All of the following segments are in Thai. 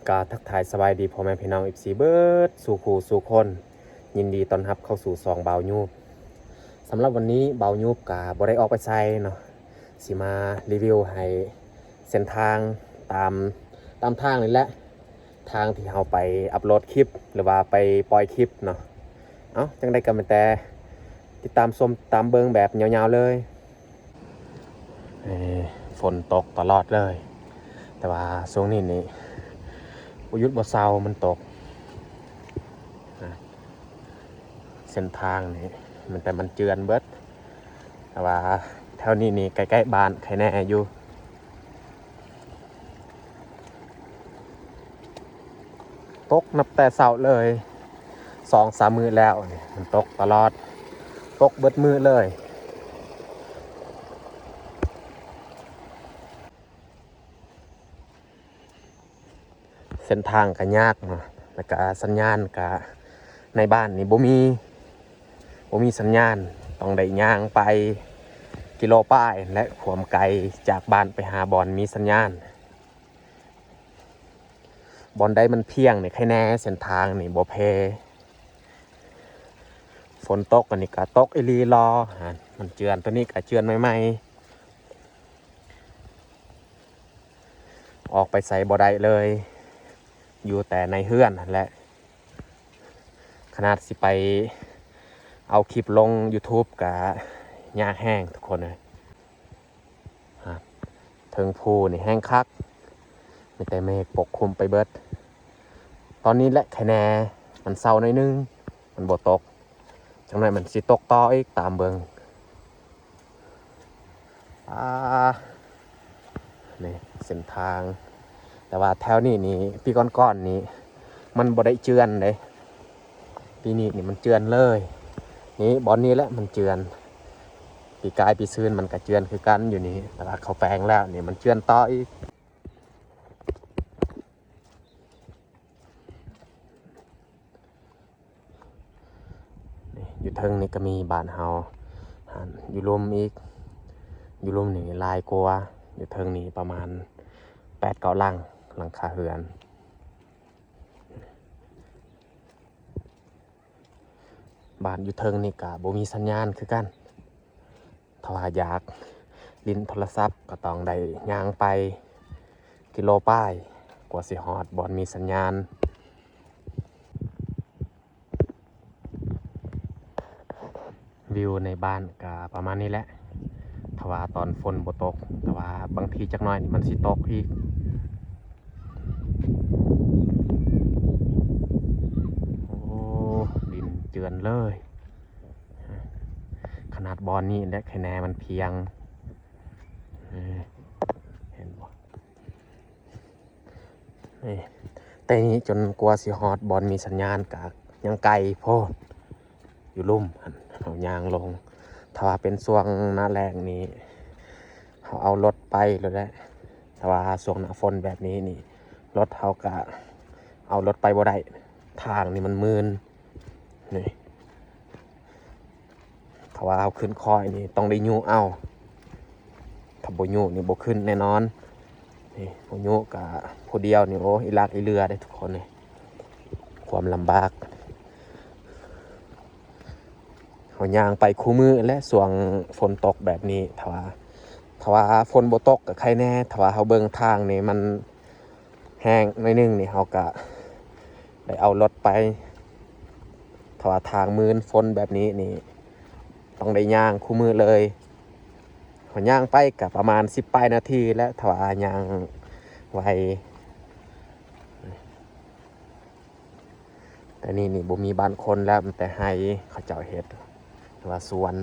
กาทักทายสบายดีพ่อแม่พี่น้องอีฟซีเบิร์ดสู่ครูสู่คนยินดีต้อนรับเข้าสู่ซองเบายูบสำหรับวันนี้เบายูบกาบ่ได้ออกไปใช้เนาะสิมารีวิวให้เส้นทางตามทางนี่แหละทางที่เราไปอัปโหลดคลิปหรือว่าไปปล่อยคลิปเนาะจังได้กันแต่ติดตามชมตามเบิงแบบยาวๆเลยฝนตกตลอดเลยแต่ว่าช่วงนี้บ่หยุดบ่เซามันตกเส้นทางนี่มันเจือนเบิดแต่ว่าแถวนี้ใกล้ๆบ้านใครแน่อยู่ตกนับแต่เช้าเลย2-3 มื้อแล้วมันตกตลอดตกเบิดมื้อเลยเส้นทางก็ยากเนาะแล้วก็สัญญาณก็ในบ้านนี่บ่มีสัญญาณต้องได้ย่างไปกิโลป้ายและความไกลจากบ้านไปหาบอนมีสัญญาณบอนได้มันเพียงใครแน่เส้นทางนี่บ่เพฝนตกอันนี้ก็ตกอีหลีรอมันเจือนตัวนี้ก็เจือนใหม่ๆออกไปใส่บ่ได้เลยอยู่แต่ในเฮือนนั่นแหละขนาดสิไปเอาคลิปลง YouTube กับยากแห้งทุกคนเลยเทิงภูนี่แห้งคักมีแต่เมฆปกคลุมไปเบิดตอนนี้แหละแค่แน่มันเศร้าหน่อยนึงมันบ่ตกจังไรมันสิตกต่ออีกตามเบิงนี่เส้นทางแต่ว่าแถวนี้ปีก้อนนี้มันบ่ได้เจือนเลยปีนี้มันเจือนเลยนี่บอนนี้แหละมันเจือนปีกายปีซืนมันก็เจือนคือกันอยู่นี่แต่ว่าเขาแปลงแล้วนี่มันเจือนต่ออีกนี่อยู่เทิงนี่ก็มีบ้านเฮาอยู่รวมอีกอยู่รวมนี่ลายกลัวอยู่เทิงนี่ประมาณ8-9 หลังคาเรือนบ้านอยู่เทิงนี่ก็บ่มีสัญญาณคือกันถ้าว่าอยากลิ้นโทรศัพท์ก็ต้องได้ย่างไปกิโลป้ายกว่าสิฮอดบอนมีสัญญาณวิวในบ้านก็ประมาณนี้แหละถ้าว่าตอนฝนบ่ตกแต่ว่าบางทีจักหน่อยมันสิตกอีกโอ้ดินเจือนเลยขนาดบอนนี้และคะแนนมันเพียงเห็นบ่นี่แต่นี้จนกลัวสิฮอดบอนมีสัญญาณกากยังไกลโพดอยู่ลุ่มเอายางลงถ้าว่าเป็นช่วงหน้าแรงนี้เขาเอารถไปเลยแหละถ้าว่าช่วงหน้าฝนแบบนี้รถเขาก็เอารถไปบ่ได้ทางนี่มันมืนนี่ถ้าว่าเอาขึ้นคอยนี่ต้องได้ยูเอาถ้าบ่ยูนี่บ่ขึ้นแน่นอนนี่บ่ยูกับผู้เดียวนี่โอ้อีลักอีเรือได้ทุกคนเลยความลำบากเขาย่างไปคู่มือและส่วงฝนตกแบบนี้ถ้าว่าฝนบ่ตกกับใครแน่ถ้าว่าเขาเบิ่งทางนี่มันแห้งหน่อยนึงนี่เขาก็ได้เอารถไปถ้าว่าทางมืนฝนแบบนี้ต้องได้ย่างคู่มือเลยเขาย่างไปกับประมาณ10 ปลายนาทีและถ้าว่าย่างไวแต่นี่บ่มีบ้านคนแล้วแต่ให้เขาเจ้าเฮ็ดว่าสวน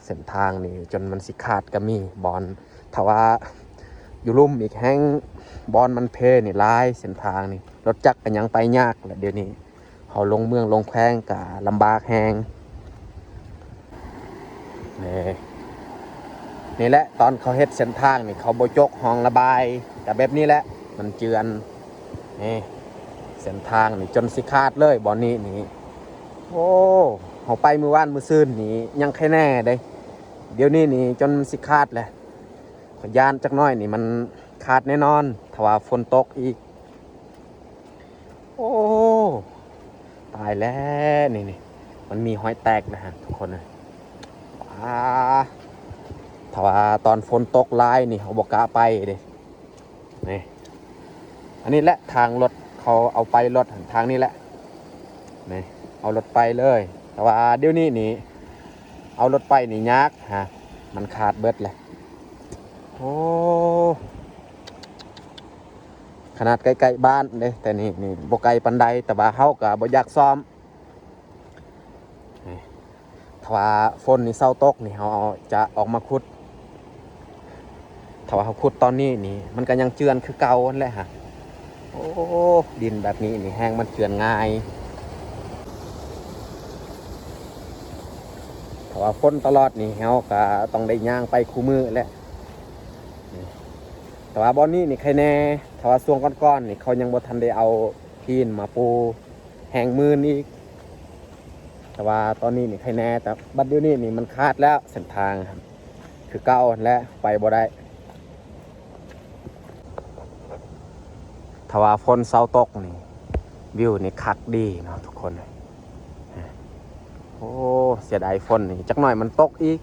เส้นทางนี่จนมันสิขาดก็มีบอนถ้าว่าอยู่ลุ่มอีกแห้งบอนมันเพนี่ลายเส้นทางนี่รถจักรก็ยังไปยากแล้วเดี๋ยวนี้เขาลงเมืองลงแขวงก็ลำบากแฮงนี่แหละตอนเขาเฮ็ดเส้นทางนี่เขาบ่จกห้องระบายแต่แบบนี้แหละมันเจือนนี่เส้นทางนี่จนสิขาดเลยบอนนี้โอ้เขาไปมื้อวานมื้อซื่นยังแค่แน่เด้เดี๋ยวนี้จนสิขาดแหละขยานจักน้อยมันขาดแน่นอนถ้าว่าฝนตกอีก ายแล้วนี่มันมีหอยแตกนะฮะทุกคนนะถ้าว่าตอนฝนตกลายนี่เขาบอกกล้าไปเด้นี่อันนี้แหละทางรถเขาเอาไปรถทางนี้แหละนี่เอารถไปเลยแต่ว่าเดี๋ยวนี้นี่เอารถไปนี่ยากฮะมันขาดเบิดเลยโอ้ขนาดใกล้ๆบ้านเด้แต่นี่บ่ไกลปานใดแต่ว่าเฮาก็บ่อยากซ้อมถ้าว่าฝนนี่เศร้าตกนี่เฮาจะออกมาขุดถ้าว่าเขาขุดตอนนี้นี่มันก็ยังเจือนคือเก่านั่นแหละฮะโอ้ดินแบบนี้นี่แห้งมันเจือนง่ายถ้าว่าฝนตลอดนี่เฮาก็ต้องได้ย่างไปคู่มือแหละแต่ว่าบอนนี้นี่ใครแน่ถ้าว่าช่วงก้อนๆนี่เขายังบ่ทันได้เอาพีนมาปูแห้งมือนี่แต่ว่าตอนนี้นี่ใครแน่แต่บัดเดี๋ยวนี้นี่มันคาดแล้วเส้นทางครับคือเก่าและไปบ่ได้ถ้าว่าฝนเศร้าตกนี่วิวนี่คักดีเนาะทุกคนโอ้เสียดายฝนนี่จักหน่อยมันตกอีก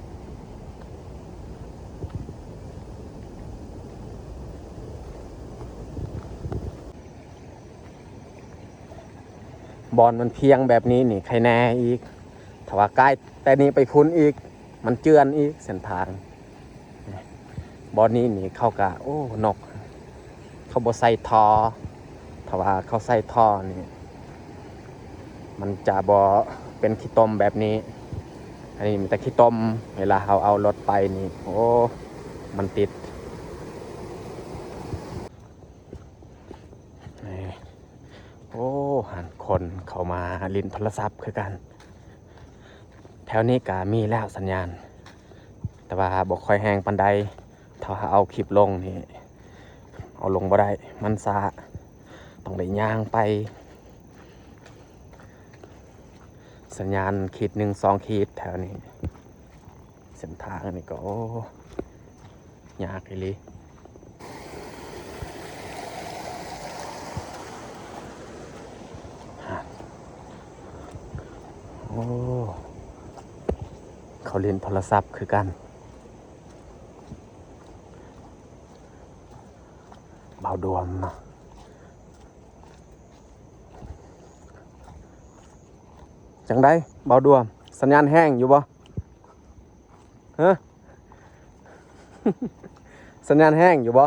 บอลมันเพียงแบบนี้นี่ใครแน่อีกถ้าว่าใกล้แต่นี้ไปพุ่นอีกมันเจือนอีกเส้นทางบอลนี้นี่เข้ากะโอ้นกเขาบ่ใส่ทอถ้าว่าเขาใส่ท่อนี่มันจะบ่เป็นขี้ตมแบบนี้อันนี้มันแต่ขี้ตมเวลาเขาเอารถไปนี่โอ้มันติดโอ้หันคนเข้ามาลิ้นโทรศัพท์คือกันแถวนี้ก็มีแล้วสัญญาณแต่ว่าบ่ค่อยแห้งปานใดถ้าเอาคลิปลงนี่เอาลงบ่ได้มันซาต้องได้ย่างไปสัญญาณขีด1-2ขีดแถวนี้เส้นทางนี่ก็ยากเลยโอ้เขาเล่นโทรศัพท์คือกันเบาดวมเนาะจังได้เบาดวมสัญญาณแห้งอยู่บ่ฮะ สัญญาณแห้งอยู่บ่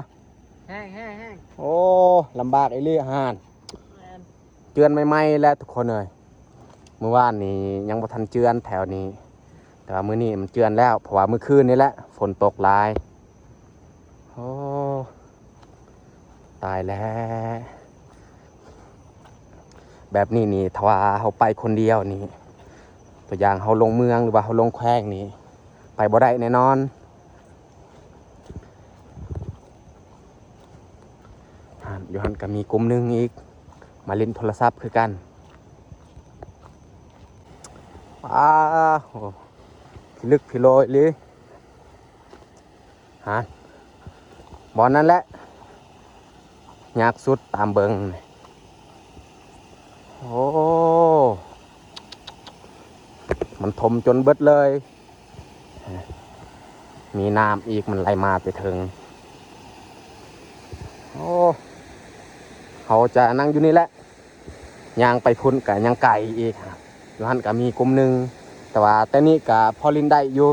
แห้งโอ้ลำบากไอ้ลี่ห่านเจือนใหม่ๆแล้วทุกคนเลยเมื่อวานนี้ยังบ่ทันเจือนแถวนี้แต่ว่ามื้อนี้มันเจือนแล้วเพราะว่ามื้อคืนนี่แหละฝนตกหลายโอ้ตายแล้วแบบนี้นี่ถ้าว่าเขาไปคนเดียวนี่ตัวอย่างเขาลงเมืองหรือว่าเขาลงแขวงนี่ไปบ่ได้แน่นอนอยู่หันก็มีกลุ่มนึงอีกมาเล่นโทรศัพท์คือกันโหพิลึกพิโลยเลยบอลนั่นแหละยากสุดตามเบิงโอ้มันถมจนเบิดเลยมีน้ำอีกมันไหลมาไปถึงโอ้เขาจะนั่งอยู่นี่แหละยางไปพุ่นกับยังไก่อีกอยู่หันก็มีกลุ่มหนึ่งแต่ว่าแต่นี่กับพอลินได้อยู่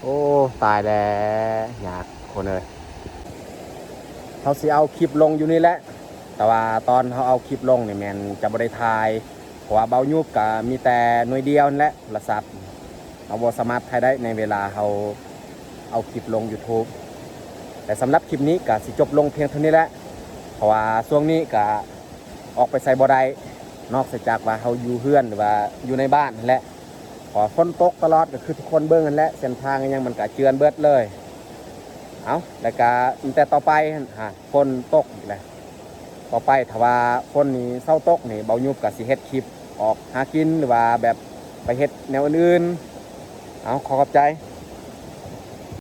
โอ้ตายแล้วอยากคนเลยเขาสิเอาคลิปลงอยู่นี่แหละแต่ว่าตอนเขาเอาคลิปลงเนี่ยแมนจะบริทายเพราะว่าเบายุบกับมีแต่หน่วยเดียวนั่นแหละละสับเอาบอสามารถถ่ายได้ในเวลาเขาเอาคลิปลง YouTube แต่สำหรับคลิปนี้ก็สิจบลงเพียงเท่านี้แหละเพราะว่าช่วงนี้ก็ออกไปใส่บ่ได้นอกจากว่าเขาอยู่เฮือนหรือว่าอยู่ในบ้านนั่นแหละพอฝนตกตลอดก็คือทุกคนเบิ่งกันแหละเส้นทางยังมันก็เจือนเบิดเลยเอาแล้วก็แต่ต่อไปฝนตกอีกแล้วต่อไปถ้าว่าฝนนี้เศร้าตกนี่เบายุบก็สิเฮ็ดคลิปออกหากินหรือว่าแบบไปเฮ็ดแนวอื่นเอาขอบใจ